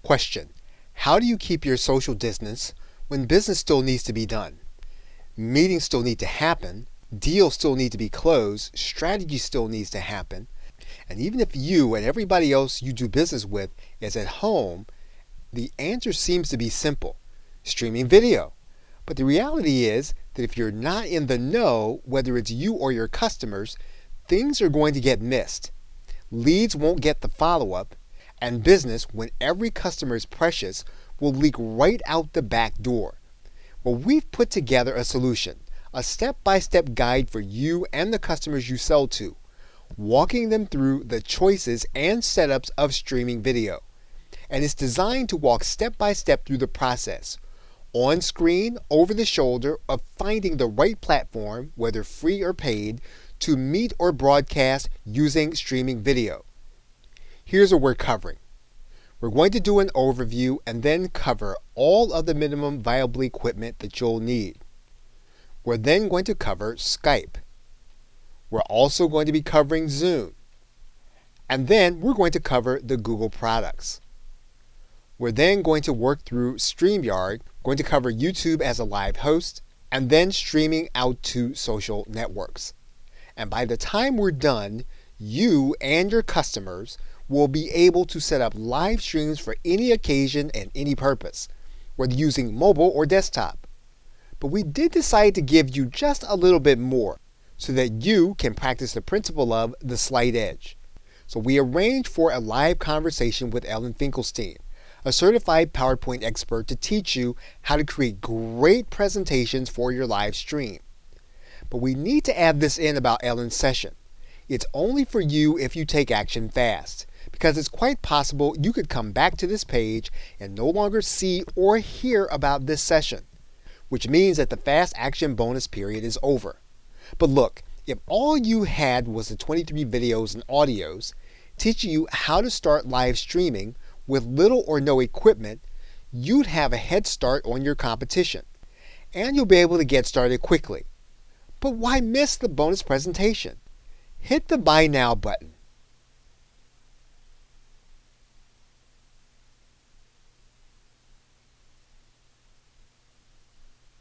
Question: how do you keep your social distance when business still needs to be done? Meetings still need to happen, deals still need to be closed, strategy still needs to happen, and even if you and everybody else you do business with is at home, the answer seems to be simple: streaming video. But the reality is that if you're not in the know, whether it's you or your customers, things are going to get missed. Leads won't get the follow-up, and business, when every customer is precious, will leak right out the back door. Well, we've put together a solution, a step-by-step guide for you and the customers you sell to, walking them through the choices and setups of streaming video. And it's designed to walk step by step through the process, on screen, over the shoulder, of finding the right platform, whether free or paid, to meet or broadcast using streaming video. Here's what we're covering. We're going to do an overview and then cover all of the minimum viable equipment that you'll need. We're then going to cover Skype. We're also going to be covering Zoom. And then we're going to cover the Google products. We're then going to work through StreamYard, going to cover YouTube as a live host, and then streaming out to social networks. And by the time we're done, you and your customers will be able to set up live streams for any occasion and any purpose, whether using mobile or desktop. But we did decide to give you just a little bit more so that you can practice the principle of the slight edge. So we arranged for a live conversation with Ellen Finkelstein, a certified PowerPoint expert, to teach you how to create great presentations for your live stream. But we need to add this in about Ellen's session. It's only for you if you take action fast, because it's quite possible you could come back to this page and no longer see or hear about this session, which means that the fast action bonus period is over. But look, if all you had was the 23 videos and audios teaching you how to start live streaming with little or no equipment, you'd have a head start on your competition, and you'll be able to get started quickly. But why miss the bonus presentation? Hit the Buy Now button.